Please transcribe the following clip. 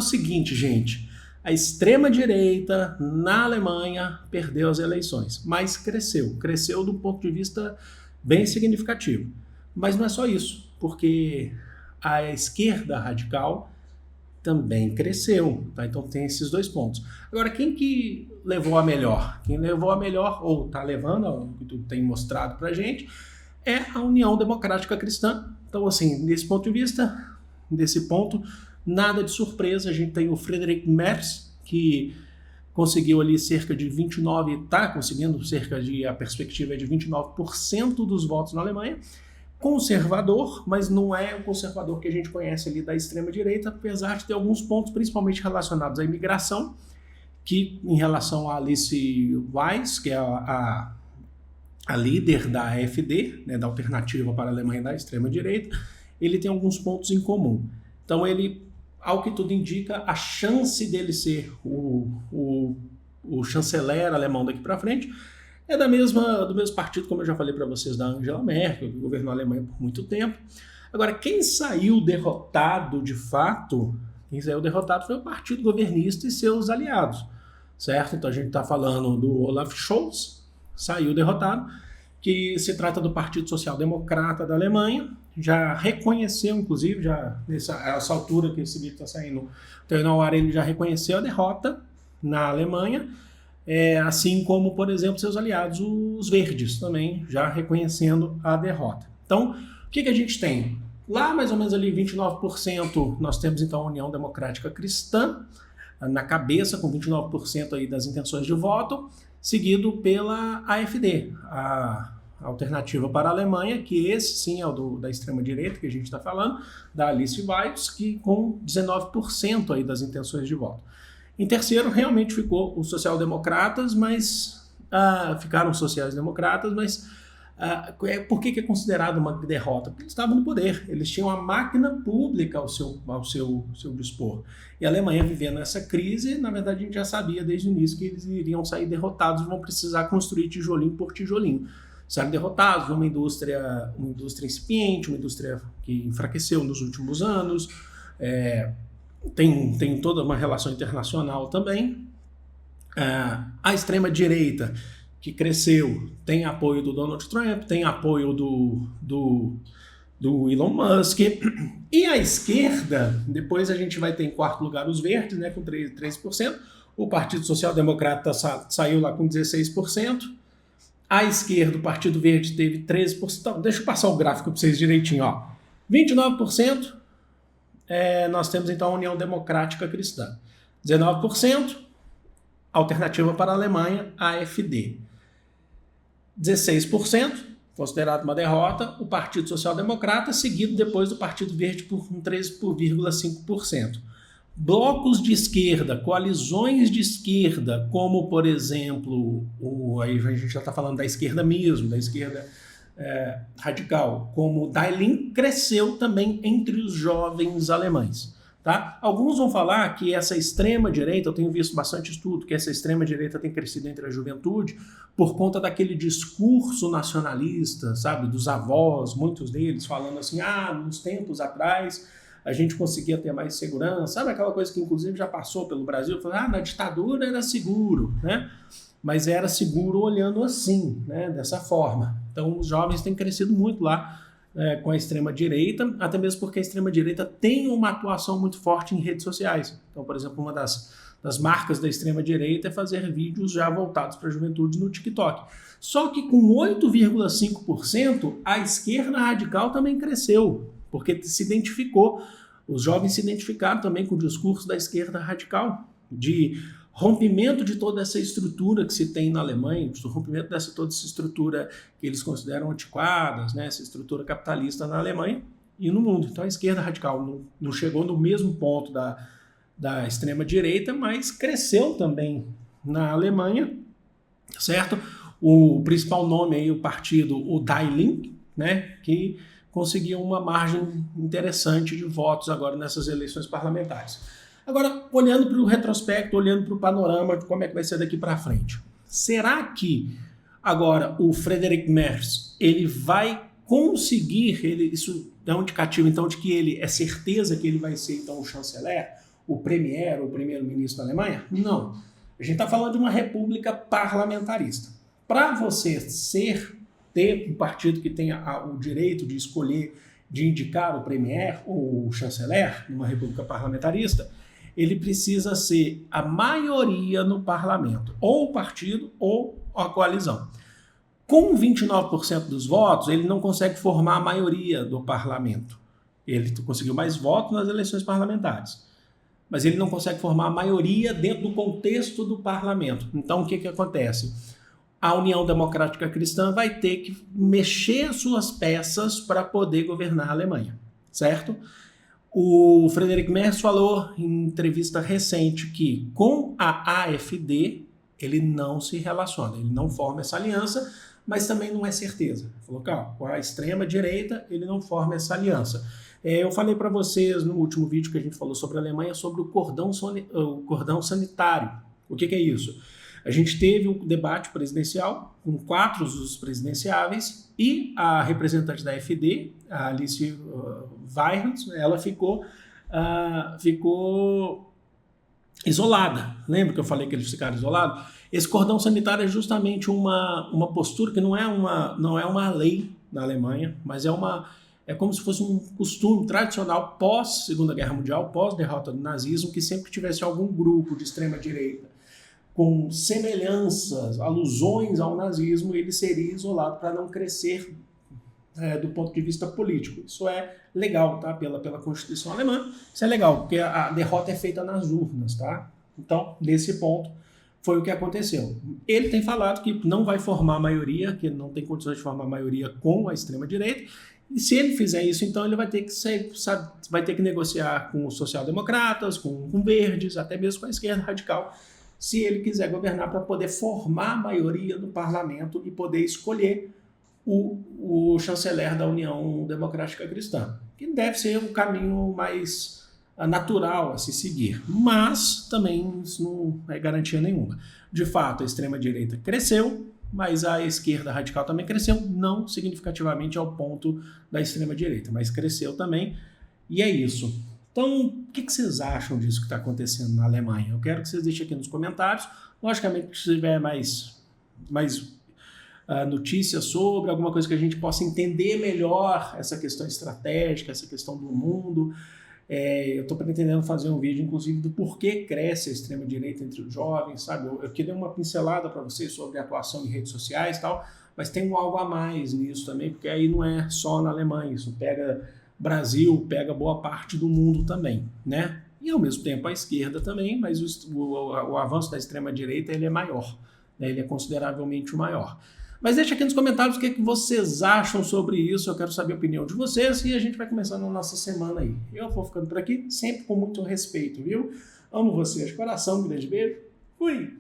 o seguinte, gente. A extrema-direita na Alemanha perdeu as eleições, mas cresceu. Cresceu do ponto de vista bem significativo. Mas não é só isso, porque a esquerda radical também cresceu. Tá? Então tem esses dois pontos. Agora, quem que levou a melhor? Quem levou a melhor, ou está levando, o que tu tem mostrado para a gente, é a União Democrática Cristã. Então, assim, nesse ponto de vista, desse ponto, nada de surpresa. A gente tem o Friedrich Merz, que conseguiu ali cerca de 29, está conseguindo cerca de, a perspectiva é de 29% dos votos na Alemanha. Conservador, mas não é o conservador que a gente conhece ali da extrema-direita, apesar de ter alguns pontos, principalmente relacionados à imigração, que em relação a Alice Weis, que é a líder da AfD, né, da Alternativa para a Alemanha da extrema-direita, ele tem alguns pontos em comum. Então ele, ao que tudo indica, a chance dele ser o chanceler alemão daqui para frente é do mesmo partido, como eu já falei para vocês, da Angela Merkel, que governou a Alemanha por muito tempo. Agora, quem saiu derrotado de fato, foi o partido governista e seus aliados, certo? Então a gente está falando do Olaf Scholz, saiu derrotado, que se trata do Partido Social Democrata da Alemanha, já reconheceu, inclusive, essa altura que esse vídeo está saindo, então na hora ele já reconheceu a derrota na Alemanha, assim como, por exemplo, seus aliados, os verdes, também já reconhecendo a derrota. Então, o que a gente tem? Lá, mais ou menos ali, 29%, nós temos então a União Democrática Cristã, na cabeça, com 29% aí das intenções de voto, seguido pela AfD, a Alternativa para a Alemanha, que esse sim é o da extrema-direita que a gente está falando, da Alice Weis, que com 19% aí das intenções de voto. Em terceiro, realmente ficou os social-democratas, mas ficaram os sociais-democratas, mas por que é considerado uma derrota? Porque eles estavam no poder, eles tinham a máquina pública ao seu dispor. E a Alemanha vivendo essa crise, na verdade a gente já sabia desde o início que eles iriam sair derrotados e vão precisar construir tijolinho por tijolinho. Saíram derrotados, uma indústria incipiente, uma indústria que enfraqueceu nos últimos anos, tem toda uma relação internacional também. A extrema-direita, que cresceu, tem apoio do Donald Trump, tem apoio do Elon Musk. E a esquerda, depois a gente vai ter em quarto lugar os verdes, né, com 3%. O Partido Social Democrata saiu lá com 16%. A esquerda, o Partido Verde, teve 13%. Então, deixa eu passar o gráfico para vocês direitinho. 29%. Nós temos então a União Democrática Cristã. 19%, Alternativa para a Alemanha, AfD. 16%, considerado uma derrota, o Partido Social Democrata, seguido depois do Partido Verde por 13,5%. Blocos de esquerda, coalizões de esquerda, como por exemplo, aí a gente já está falando da esquerda mesmo, da esquerda radical, como o Die Linke, cresceu também entre os jovens alemães. Tá? Alguns vão falar que essa extrema-direita, eu tenho visto bastante estudo, que essa extrema-direita tem crescido entre a juventude por conta daquele discurso nacionalista, sabe, dos avós, muitos deles falando assim, nos tempos atrás a gente conseguia ter mais segurança, sabe aquela coisa que inclusive já passou pelo Brasil, falando, na ditadura era seguro, né? Mas era seguro olhando assim, né? Dessa forma. Então os jovens têm crescido muito lá com a extrema-direita, até mesmo porque a extrema-direita tem uma atuação muito forte em redes sociais. Então, por exemplo, uma das marcas da extrema-direita é fazer vídeos já voltados para a juventude no TikTok. Só que com 8,5%, a esquerda radical também cresceu, porque se identificou, os jovens se identificaram também com o discurso da esquerda radical, de rompimento de toda essa estrutura que se tem na Alemanha, o rompimento dessa toda essa estrutura que eles consideram antiquadas, né, essa estrutura capitalista na Alemanha e no mundo. Então a esquerda radical não chegou no mesmo ponto da extrema-direita, mas cresceu também na Alemanha, certo? O principal nome aí, o partido, o Die Linke, né, que conseguiu uma margem interessante de votos agora nessas eleições parlamentares. Agora, olhando para o retrospecto, olhando para o panorama de como é que vai ser daqui para frente, será que agora o Friedrich Merz ele vai conseguir, isso é um indicativo então de que ele é certeza que ele vai ser então o chanceler? o premier ou o primeiro-ministro da Alemanha? Não. A gente está falando de uma república parlamentarista. Para você ter um partido que tenha o direito de escolher, de indicar o premier ou o chanceler numa república parlamentarista, ele precisa ser a maioria no parlamento, ou o partido ou a coalizão. Com 29% dos votos, ele não consegue formar a maioria do parlamento. Ele conseguiu mais votos nas eleições parlamentares, mas ele não consegue formar a maioria dentro do contexto do parlamento. Então, o que acontece? A União Democrática Cristã vai ter que mexer as suas peças para poder governar a Alemanha, certo? O Friedrich Merz falou em entrevista recente que com a AfD ele não se relaciona, ele não forma essa aliança, mas também não é certeza. Ele falou, calma, com a extrema-direita ele não forma essa aliança. Eu falei para vocês no último vídeo que a gente falou sobre a Alemanha, sobre o cordão sanitário. O que é isso? A gente teve um debate presidencial com 4 dos presidenciáveis e a representante da AfD, a Alice Weidel, ela ficou isolada. Lembra que eu falei que eles ficaram isolados? Esse cordão sanitário é justamente uma postura que não é uma lei na Alemanha, mas é como se fosse um costume tradicional pós-Segunda Guerra Mundial, pós-derrota do nazismo, que sempre tivesse algum grupo de extrema-direita com semelhanças, alusões ao nazismo, ele seria isolado para não crescer do ponto de vista político. Isso é legal, tá? Pela Constituição alemã, isso é legal, porque a derrota é feita nas urnas, tá? Então, nesse ponto, foi o que aconteceu. Ele tem falado que não vai formar maioria, que ele não tem condições de formar maioria com a extrema-direita, e se ele fizer isso, então ele vai ter que negociar com os social-democratas, com verdes, até mesmo com a esquerda radical, se ele quiser governar para poder formar a maioria no parlamento e poder escolher o chanceler da União Democrática Cristã, que deve ser um caminho mais natural a se seguir, mas também isso não é garantia nenhuma. De fato, a extrema-direita cresceu, mas a esquerda radical também cresceu, não significativamente ao ponto da extrema-direita, mas cresceu também, e é isso. Então, o que vocês acham disso que está acontecendo na Alemanha? Eu quero que vocês deixem aqui nos comentários. Logicamente, se tiver mais notícias sobre, alguma coisa que a gente possa entender melhor essa questão estratégica, essa questão do mundo. Eu estou pretendendo fazer um vídeo, inclusive, do porquê cresce a extrema-direita entre os jovens, sabe? Eu queria uma pincelada para vocês sobre a atuação em redes sociais e tal, mas tem algo a mais nisso também, porque aí não é só na Alemanha, isso pega Brasil, pega boa parte do mundo também, né? E ao mesmo tempo a esquerda também, mas o avanço da extrema-direita ele é maior, né? Ele é consideravelmente maior. Mas deixa aqui nos comentários o que vocês acham sobre isso, eu quero saber a opinião de vocês e a gente vai começando a nossa semana aí. Eu vou ficando por aqui, sempre com muito respeito, viu? Amo vocês de coração, um grande beijo, fui!